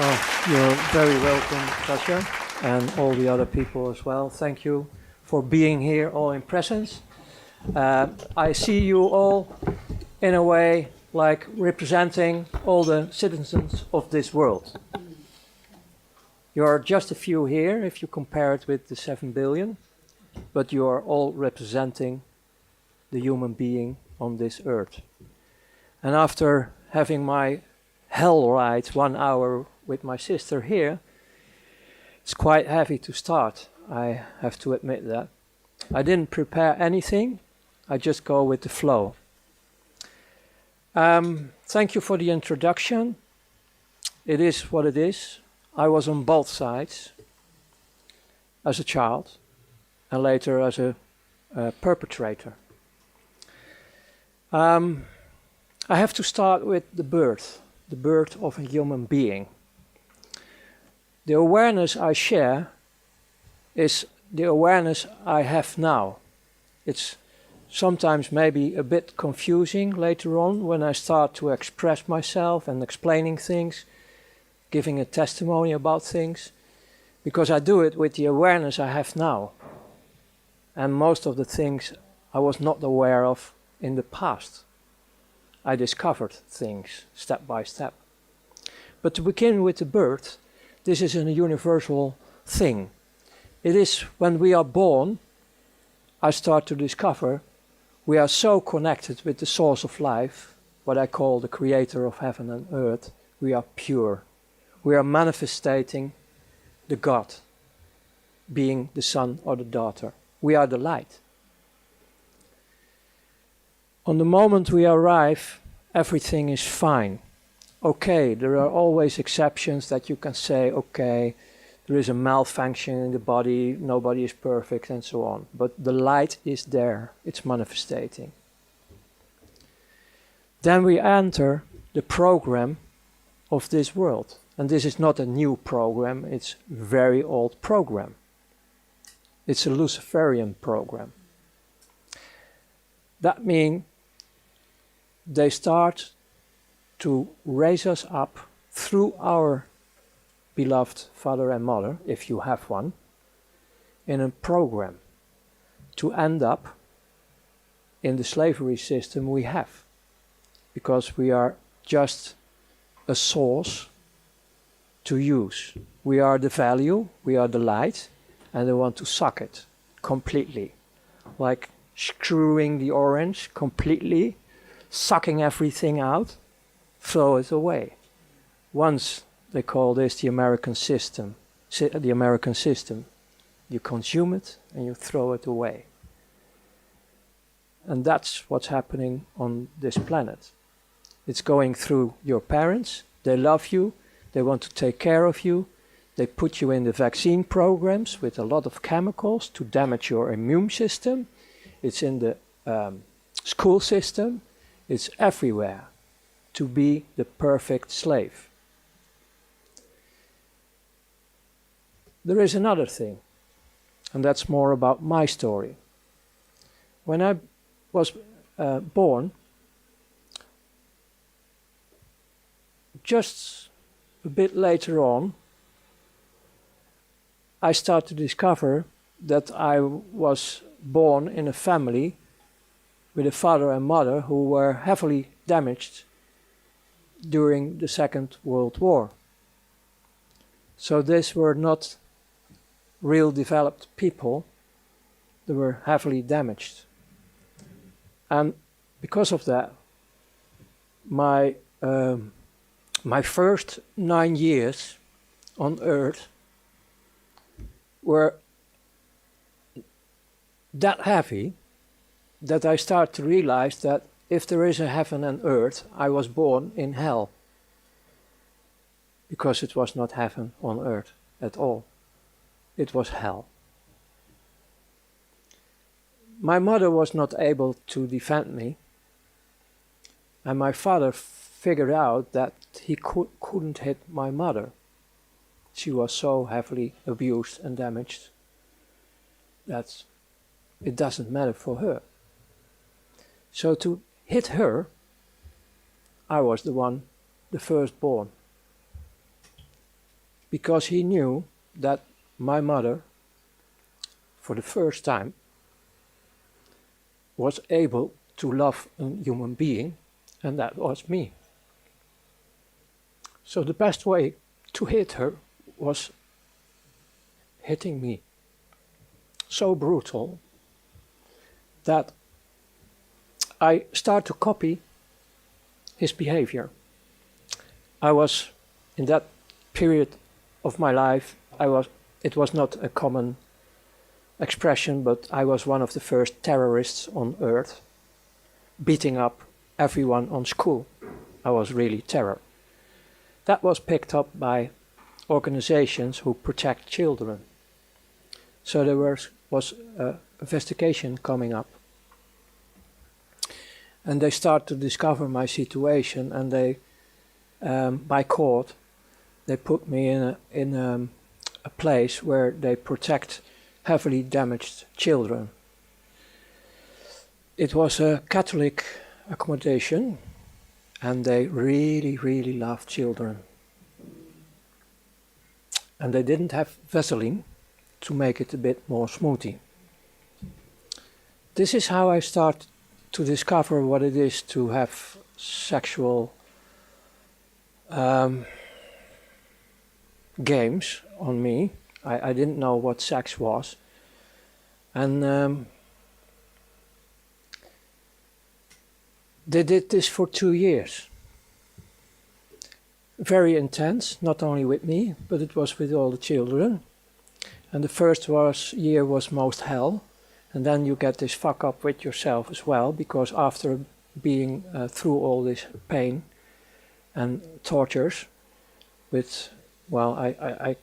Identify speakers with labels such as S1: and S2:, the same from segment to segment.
S1: Well, you're very welcome, Kasia, and all the other people as well. Thank you for being here, all in presence. I see you all, in a way, like representing all the citizens of this world. You are just a few here, if you compare it with the 7 billion, but you are all representing the human being on this earth. And after having my hell ride 1 hour with my sister here, it's quite heavy to start, I have to admit that. I didn't prepare anything, I just go with the flow. Thank you for the introduction. It is what it is. I was on both sides as a child and later as a perpetrator. I have to start with the birth of a human being. The awareness I share is the awareness I have now. It's sometimes maybe a bit confusing later on when I start to express myself and explaining things, giving a testimony about things, because I do it with the awareness I have now. And most of the things I was not aware of in the past. I discovered things step by step. But to begin with the birth, this is a universal thing. It is when we are born, I start to discover we are so connected with the source of life, what I call the creator of heaven and earth. We are pure. We are manifesting the God, being the son or the daughter. We are the light. On the moment we arrive, everything is fine. Okay, there are always exceptions that you can say, okay, there is a malfunction in the body, nobody is perfect and so on. But the light is there, it's manifesting. Then we enter the program of this world. And this is not a new program, it's a very old program. It's a Luciferian program. That means they start to raise us up through our beloved father and mother, if you have one, in a program to end up in the slavery system we have. Because we are just a source to use. We are the value, we are the light, and they want to suck it completely. Like screwing the orange completely, sucking everything out, throw it away. Once they call this the American system. You consume it and you throw it away. And that's what's happening on this planet. It's going through your parents, they love you, they want to take care of you, they put you in the vaccine programs with a lot of chemicals to damage your immune system. It's in the school system, it's everywhere to be the perfect slave. There is another thing, and that's more about my story. When I was born, just a bit later on, I started to discover that I was born in a family with a father and mother who were heavily damaged during the Second World War. So these were not real developed people, they were heavily damaged. And because of that, my first 9 years on Earth were that heavy that I start to realize that if there is a heaven and earth, I was born in hell. Because it was not heaven on earth at all. It was hell. My mother was not able to defend me. And my father figured out that he couldn't hit my mother. She was so heavily abused and damaged that it doesn't matter for her. So to hit her, I was the firstborn. because he knew that my mother, for the first time, was able to love a human being, and that was me. So the best way to hit her was hitting me. So brutal that I start to copy his behavior. I was, in that period of my life, it was not a common expression, but I was one of the first terrorists on earth, beating up everyone on school. I was really terror. That was picked up by organizations who protect children. So there was an investigation coming up. And they start to discover my situation, and they, by court, they put me in a place where they protect heavily damaged children. It was a Catholic accommodation, and they really, really loved children. And they didn't have Vaseline to make it a bit more smoothie. This is how I start to discover what it is to have sexual games on me. I didn't know what sex was. And they did this for 2 years. Very intense, not only with me, but it was with all the children. And the first year was most hell. And then you get this fuck up with yourself as well, because after being through all this pain and tortures with, well, I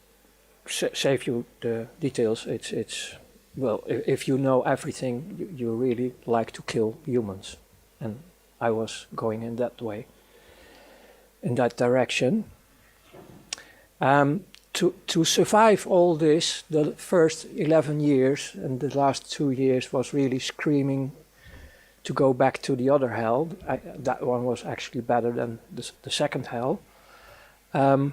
S1: save you the details. It's well, if you know everything, you really like to kill humans. And I was going in that way, in that direction. To survive all this, the first 11 years and the last 2 years was really screaming to go back to the other hell. That one was actually better than the second hell. One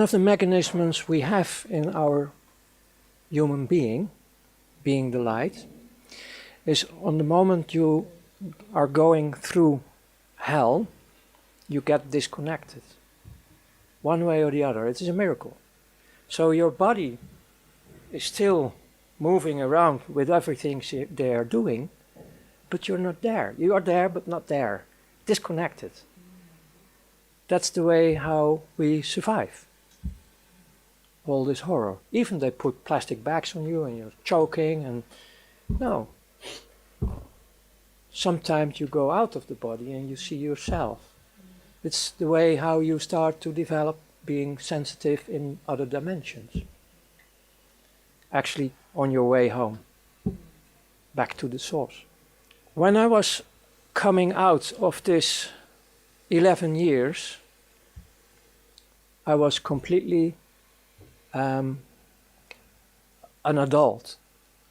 S1: of the mechanisms we have in our human being the light, is on the moment you are going through hell, you get disconnected. One way or the other. It is a miracle. So your body is still moving around with everything they are doing, but you're not there. You are there, but not there. Disconnected. That's the way how we survive all this horror. Even they put plastic bags on you and you're choking, and no. Sometimes you go out of the body and you see yourself. It's the way how you start to develop being sensitive in other dimensions. Actually, on your way home, back to the source. When I was coming out of this 11 years, I was completely an adult.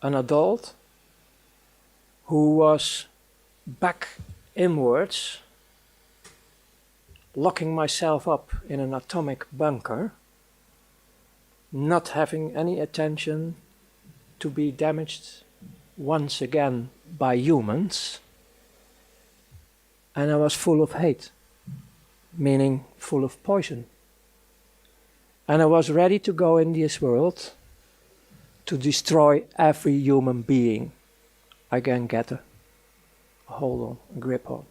S1: An adult who was back inwards, locking myself up in an atomic bunker, not having any attention to be damaged once again by humans. And I was full of hate, meaning full of poison. And I was ready to go in this world to destroy every human being I can get a hold on, a grip on.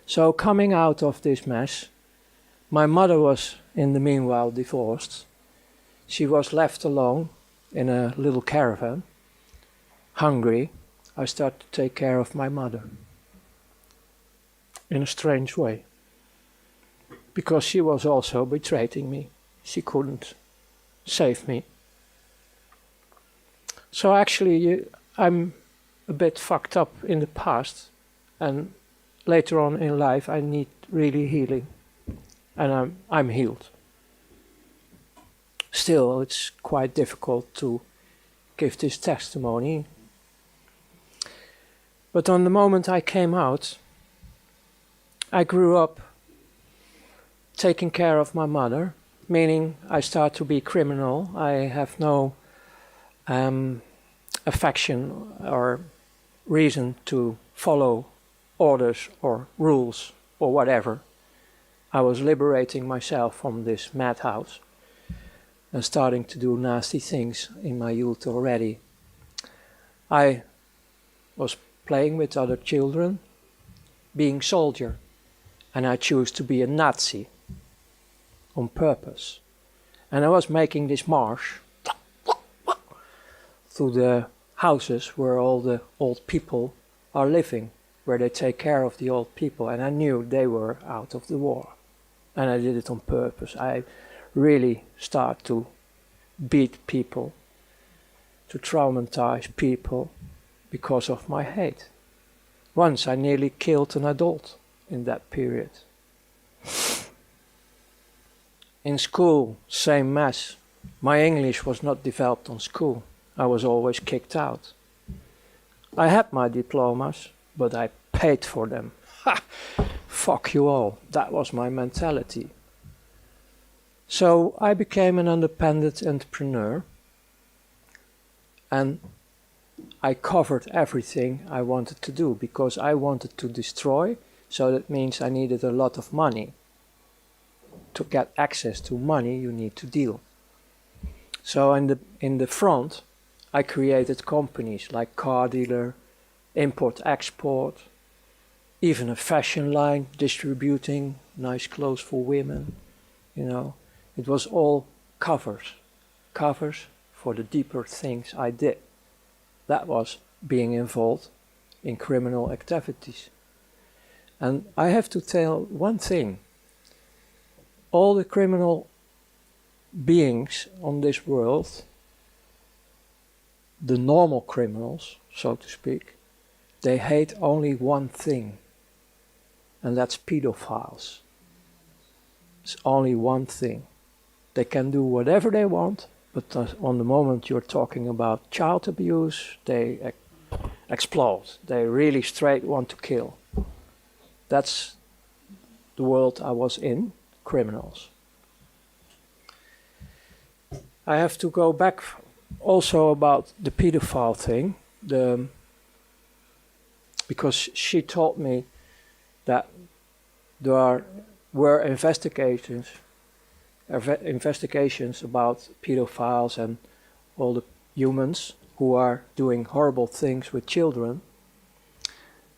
S1: So coming out of this mess, my mother was in the meanwhile divorced. She was left alone in a little caravan, hungry. I started to take care of my mother in a strange way, because she was also betraying me. She couldn't save me. So actually I'm a bit fucked up in the past, and later on in life I need really healing, and I'm healed. Still, it's quite difficult to give this testimony. But on the moment I came out, I grew up taking care of my mother, meaning I start to be criminal. I have no affection or reason to follow orders or rules or whatever. I was liberating myself from this madhouse and starting to do nasty things in my youth already. I was playing with other children, being soldier, and I chose to be a Nazi on purpose. And I was making this march through the houses where all the old people are living, where they take care of the old people, and I knew they were out of the war. And I did it on purpose. I really start to beat people, to traumatize people because of my hate. Once I nearly killed an adult in that period. In school, same mess. My English was not developed on school. I was always kicked out. I had my diplomas, but I paid for them. Ha! Fuck you all. That was my mentality. So I became an independent entrepreneur, and I covered everything I wanted to do because I wanted to destroy, so that means I needed a lot of money. To get access to money, you need to deal. So in the front, I created companies like car dealer, import-export, even a fashion line distributing nice clothes for women. You know, it was all covers for the deeper things I did. That was being involved in criminal activities. And I have to tell one thing. All the criminal beings on this world, the normal criminals, so to speak, they hate only one thing, and that's pedophiles. It's only one thing. They can do whatever they want, but on the moment you're talking about child abuse, they explode. They really straight want to kill. That's the world I was in, criminals. I have to go back also about the pedophile thing, because she told me that there were investigations about pedophiles and all the humans who are doing horrible things with children,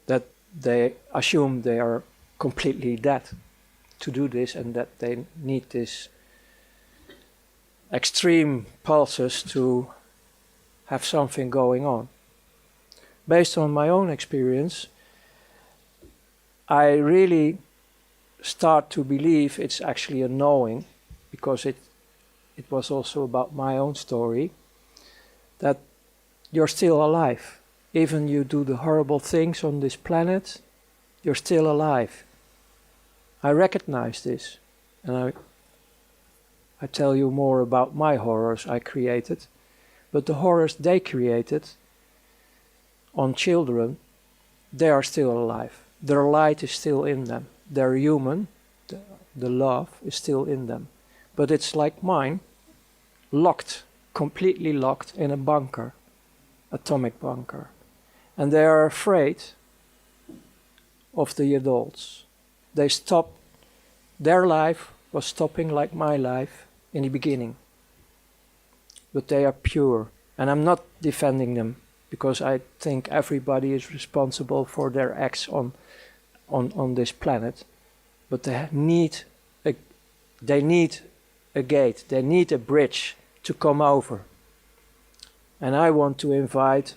S1: that they assume they are completely dead to do this, and that they need this extreme pulses to have something going on. Based on my own experience, I really start to believe it's actually a knowing, because it was also about my own story, that you're still alive. Even you do the horrible things on this planet, you're still alive. I recognize this, and I tell you more about my horrors I created, but the horrors they created on children, they are still alive. Their light is still in them. They're human, the love is still in them. But it's like mine, locked, completely locked in a bunker, atomic bunker. And they are afraid of the adults. They stop, their life was stopping like my life in the beginning. But they are pure, and I'm not defending them, because I think everybody is responsible for their acts on this planet. But they need a gate, they need a bridge to come over. And I want to invite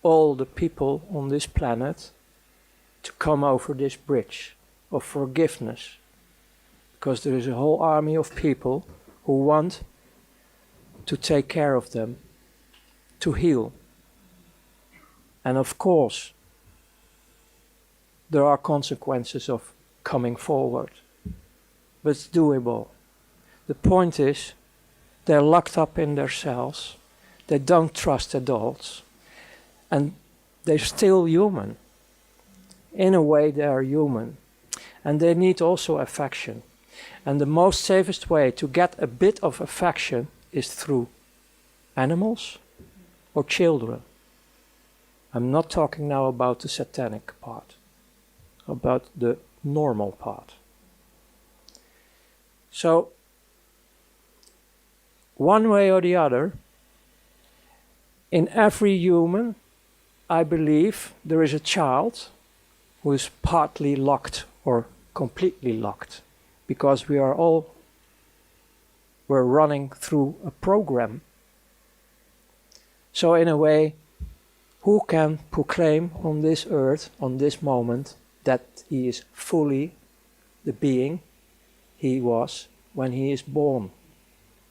S1: all the people on this planet to come over this bridge of forgiveness. Because there is a whole army of people who want to take care of them, to heal. And of course, there are consequences of coming forward, but it's doable. The point is, they're locked up in their cells, they don't trust adults, and they're still human. In a way, they are human, and they need also affection. And the most safest way to get a bit of affection is through animals or children. I'm not talking now about the satanic part, about the normal part. So, one way or the other, in every human, I believe there is a child who is partly locked or completely locked, because we're running through a program. So in a way, who can proclaim on this earth, on this moment, that he is fully the being he was when he is born?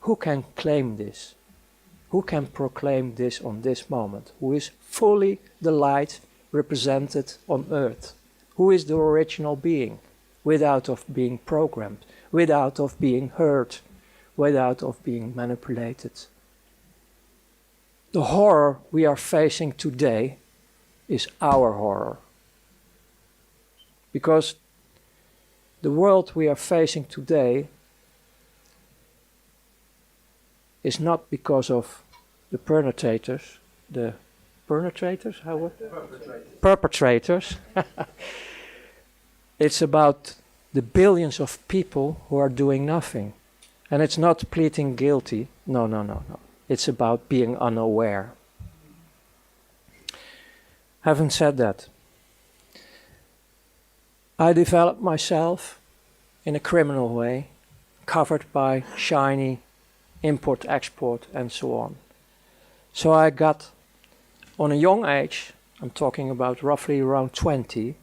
S1: Who can claim this? Who can proclaim this on this moment? Who is fully the light represented on earth? Who is the original being, without of being programmed, without of being hurt, without of being manipulated? The horror we are facing today is our horror. Because the world we are facing today is not because of the perpetrators, perpetrators. It's about the billions of people who are doing nothing. And it's not pleading guilty. No. It's about being unaware. Having said that, I developed myself in a criminal way, covered by shiny import, export, and so on. So I got, on a young age, I'm talking about roughly around 20,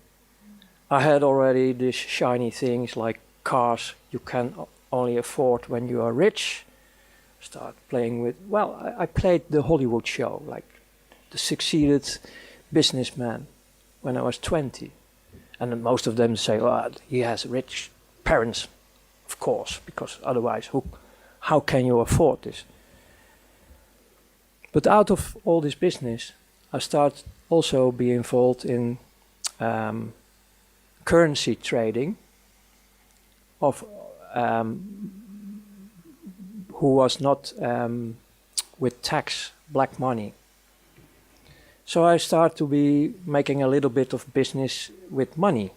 S1: I had already these shiny things like cars you can only afford when you are rich. Start playing with, well, I played the Hollywood show, like the succeeded businessman when I was 20. And then most of them say, oh, he has rich parents, of course, because otherwise how can you afford this? But out of all this business, I started also be involved in currency trading of who was not with tax, black money. So I started to be making a little bit of business with money.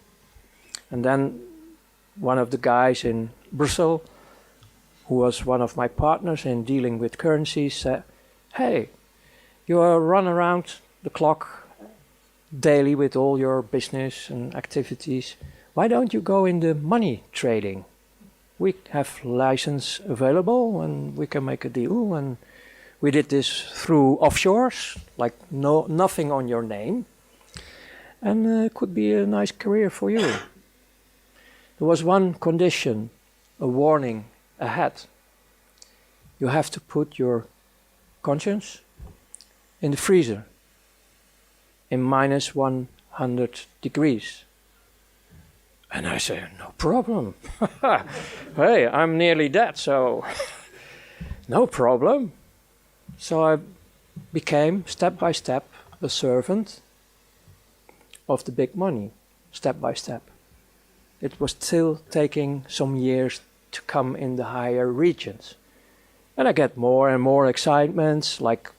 S1: And then one of the guys in Brussels, who was one of my partners in dealing with currencies, said, hey, you run around the clock daily with all your business and activities. Why don't you go into money trading? We have license available and we can make a deal. And we did this through offshores, like nothing on your name. And it could be a nice career for you. There was one condition, a warning ahead. You have to put your conscience in the freezer in minus 100 degrees. And I say, no problem. Hey, I'm nearly dead, so no problem. So I became, step by step, a servant of the big money, step by step. It was still taking some years to come in the higher regions. And I get more and more excitements, like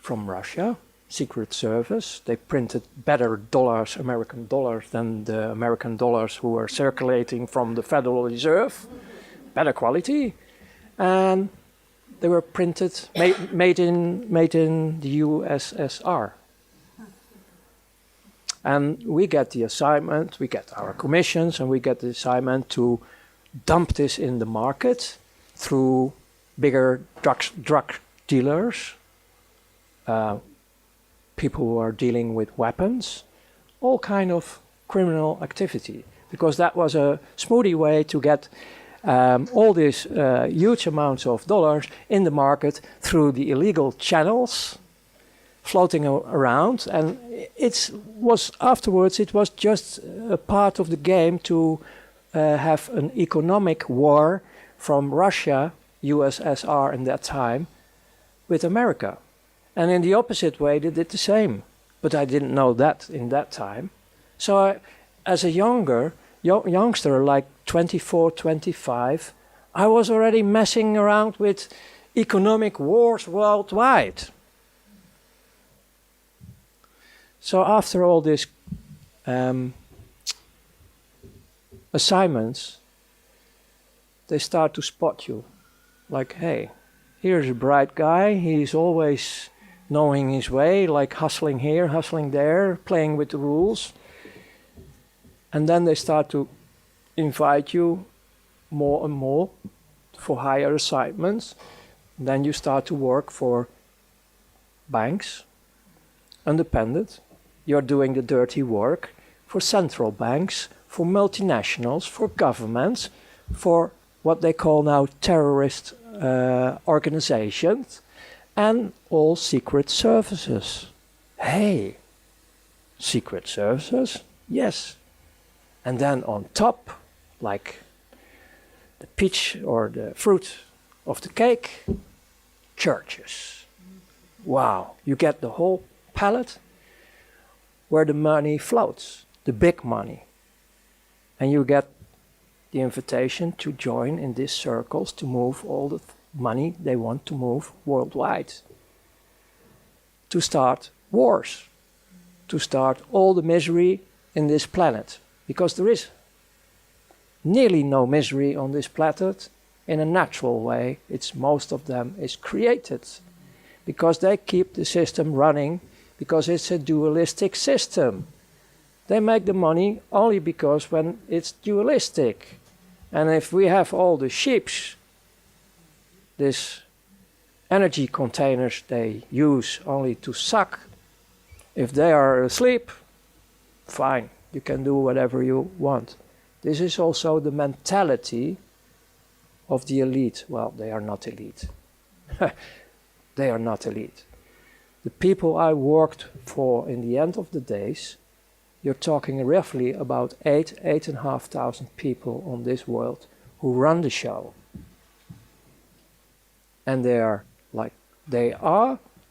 S1: from Russia, Secret Service. They printed better dollars, American dollars, than the American dollars who were circulating from the Federal Reserve. Better quality. And they were printed, made in the USSR. And we get the assignment, we get our commissions, and we get the assignment to dump this in the market through bigger drug dealers, people who are dealing with weapons, all kind of criminal activity. Because that was a smoothie way to get all these huge amounts of dollars in the market through the illegal channels floating around. And afterwards it was just a part of the game to have an economic war from Russia, USSR in that time, with America. And in the opposite way they did the same. But I didn't know that in that time. So as a youngster, like 24, 25, I was already messing around with economic wars worldwide. So after all these assignments, they start to spot you. Like, hey, here's a bright guy, he's always knowing his way, like hustling here, hustling there, playing with the rules. And then they start to invite you more and more for higher assignments. Then you start to work for banks, independent. You're doing the dirty work for central banks, for multinationals, for governments, for what they call now terrorist organizations, and all secret services. Hey, secret services? Yes. And then on top, like the peach or the fruit of the cake, churches. Wow, you get the whole palette where the money floats, the big money. And you get the invitation to join in these circles to move all the money they want to move worldwide. To start wars, to start all the misery in this planet. Because there is nearly no misery on this planet in a natural way. It's most of them is created. Because they keep the system running, because it's a dualistic system. They make the money only because when it's dualistic. And if we have all the ships, these energy containers they use only to suck, if they are asleep, fine, you can do whatever you want. This is also the mentality of the elite. Well, they are not elite. They are not elite. The people I worked for in the end of the days, you're talking roughly about 8,500 people on this world who run the show. And they are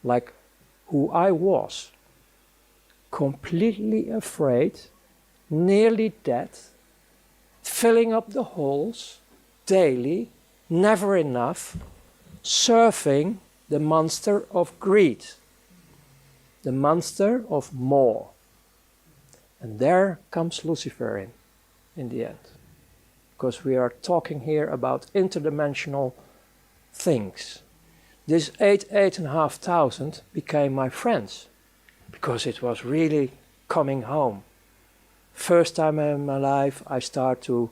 S1: like who I was. Completely afraid, nearly dead, filling up the holes daily, never enough, surfing the monster of greed, the monster of more. And there comes Lucifer in the end. Because we are talking here about interdimensional things. This 8,500 became my friends. Because it was really coming home. First time in my life I start to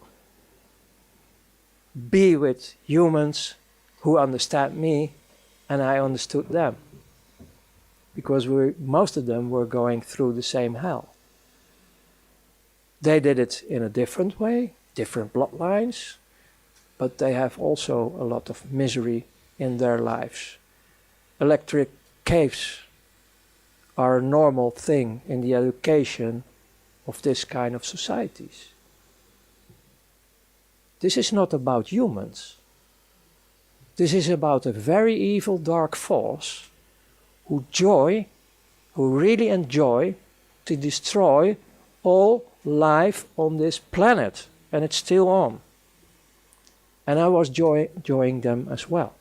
S1: be with humans who understand me and I understood them. Because most of them were going through the same hell. They did it in a different way, different bloodlines, but they have also a lot of misery in their lives. Electric caves are a normal thing in the education of this kind of societies. This is not about humans. This is about a very evil dark force who really enjoy to destroy all life on this planet, and it's still on. And I was enjoying them as well.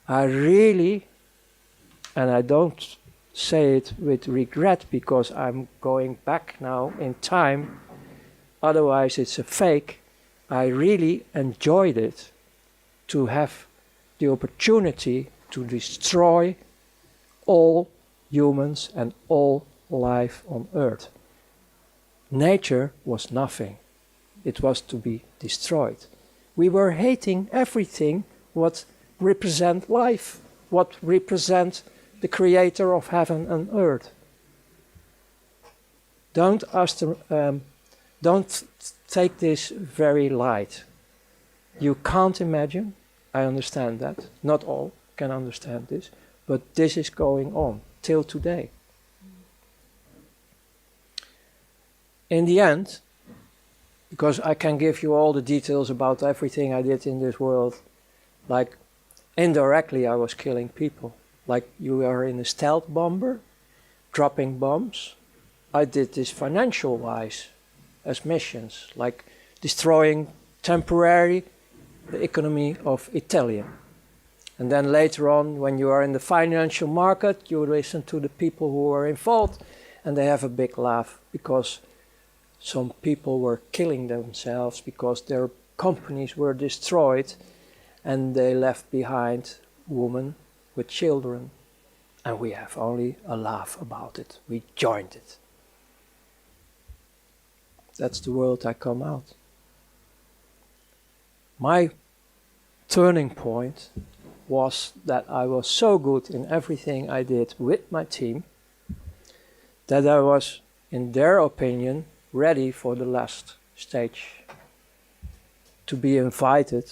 S1: I really, and I don't say it with regret because I'm going back now in time, otherwise it's a fake, I really enjoyed it to have the opportunity to destroy all humans and all life on earth. Nature was nothing. It was to be destroyed. We were hating everything what represent life, what represent the creator of heaven and earth. Don't take this very light. You can't imagine, I understand that, not all can understand this, but this is going on till today. In the end, because I can give you all the details about everything I did in this world, like indirectly I was killing people. Like you are in a stealth bomber, dropping bombs. I did this financial-wise as missions, like destroying temporary the economy of Italian. And then later on, when you are in the financial market, you listen to the people who are involved, and they have a big laugh because some people were killing themselves because their companies were destroyed and they left behind women with children. And we have only a laugh about it. We joined it. That's the world I come out. My turning point was that I was so good in everything I did with my team that I was, in their opinion, ready for the last stage, to be invited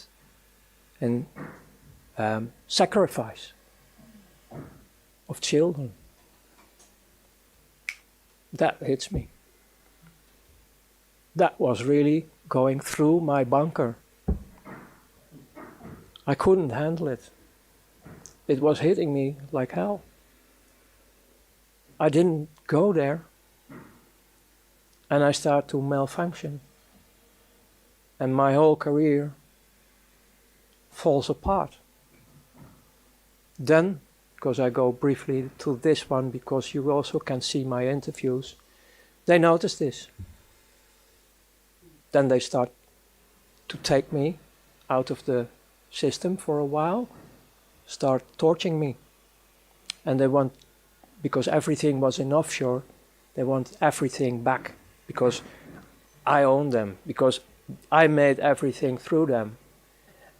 S1: and sacrifice of children. That hits me. That was really going through my bunker. I couldn't handle it. It was hitting me like hell. I didn't go there. And I start to malfunction. And my whole career falls apart. Then, because I go briefly to this one, because you also can see my interviews, they notice this. Then they start to take me out of the system for a while, start torturing me. And they want, because everything was in offshore, they want everything back, because I own them, because I made everything through them.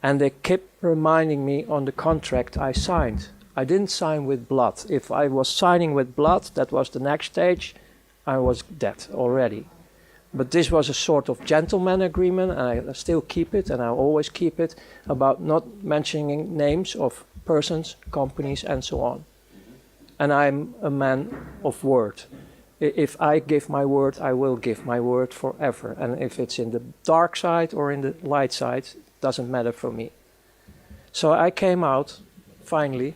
S1: And they kept reminding me on the contract I signed. I didn't sign with blood. If I was signing with blood, that was the next stage, I was dead already. But this was a sort of gentleman agreement, and I still keep it, and I always keep it, about not mentioning names of persons, companies, and so on. And I'm a man of word. If I give my word, I will give my word forever. And if it's in the dark side or in the light side, it doesn't matter for me. So I came out, finally,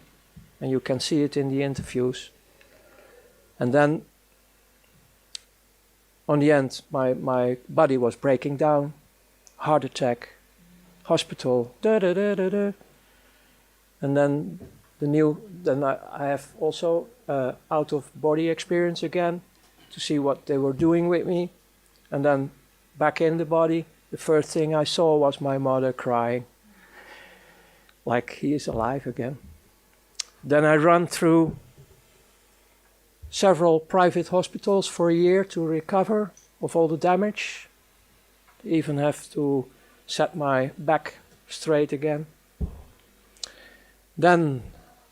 S1: and you can see it in the interviews. And then, on the end, my body was breaking down, heart attack, hospital, and then I have also out-of-body experience again, to see what they were doing with me. And then back in the body, the first thing I saw was my mother crying, like he is alive again. Then I ran through several private hospitals for a year to recover of all the damage. Even have to set my back straight again. Then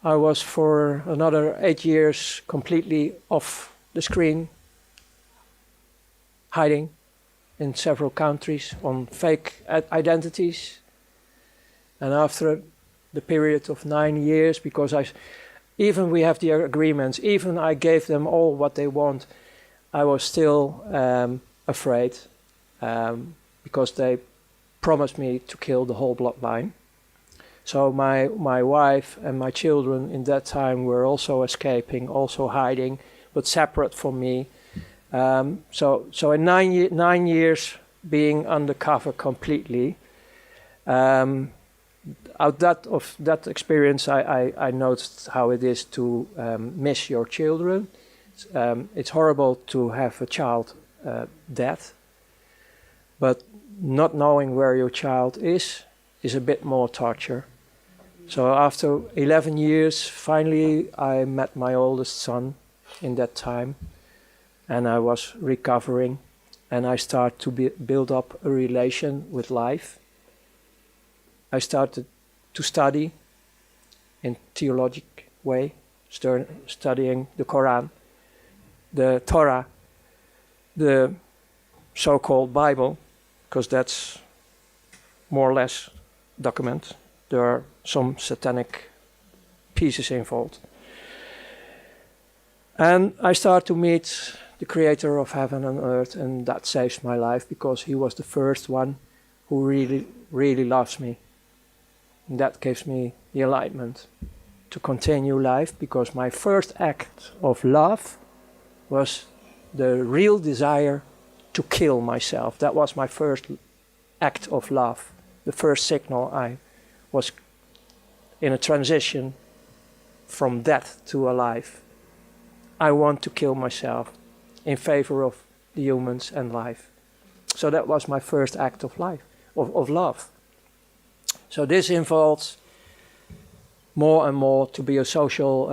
S1: I was for another 8 years completely off the screen, hiding in several countries on fake identities. And after the period of 9 years, because even we have the agreements, even I gave them all what they want, I was still afraid, because they promised me to kill the whole bloodline. So my wife and my children in that time were also escaping, also hiding, but separate from me. So in 9 years being undercover completely, of that experience, I noticed how it is to miss your children. It's horrible to have a child dead, but not knowing where your child is a bit more torture. So after 11 years, finally I met my oldest son in that time, and I was recovering, and I started to build up a relation with life. I started to study in theologic way, studying the Quran, the Torah, the so-called Bible, because that's more or less document. There are some satanic pieces involved. And I start to meet the creator of heaven and earth, and that saves my life, because he was the first one who really, really loves me. And that gives me the enlightenment to continue life, because my first act of love was the real desire to kill myself. That was my first act of love, the first signal I was in a transition from death to alive. I want to kill myself in favor of the humans and life. So that was my first act of life, of love. So this involves more and more to be a social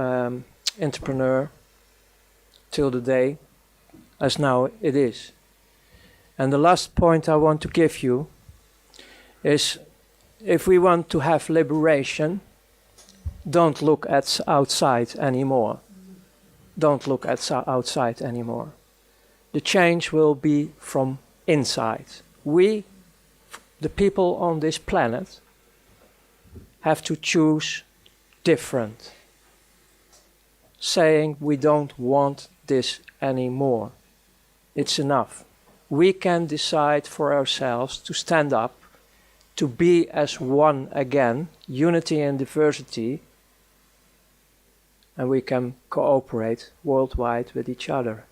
S1: entrepreneur till the day as now it is. And the last point I want to give you is, if we want to have liberation, don't look at outside anymore. Don't look at outside anymore. The change will be from inside. We, the people on this planet, have to choose different, saying we don't want this anymore. It's enough. We can decide for ourselves to stand up, to be as one again, unity and diversity, and we can cooperate worldwide with each other.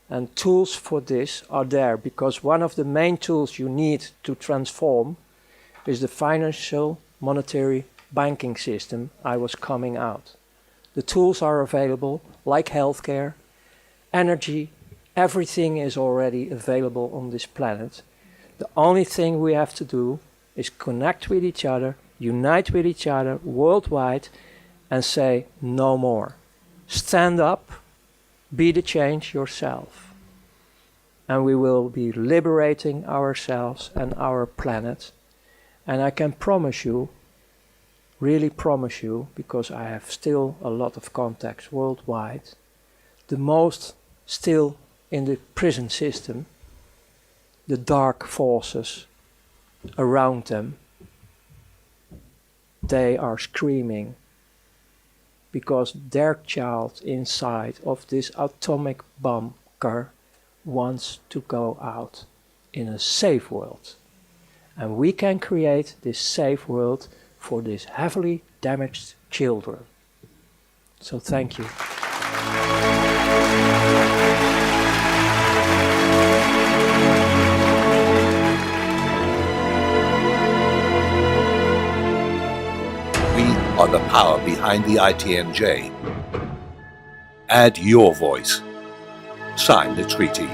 S1: And tools for this are there, because one of the main tools you need to transform is the financial, monetary, banking system I was coming out. The tools are available, like healthcare, energy, everything is already available on this planet. The only thing we have to do is connect with each other, unite with each other worldwide, and say no more. Stand up, be the change yourself. And we will be liberating ourselves and our planet. And I can promise you, really promise you, because I have still a lot of contacts worldwide, the most still in the prison system, the dark forces around them, they are screaming because their child inside of this atomic bunker wants to go out in a safe world. And we can create this safe world for these heavily damaged children. So thank you.
S2: We are the power behind the ITNJ. Add your voice. Sign the treaty.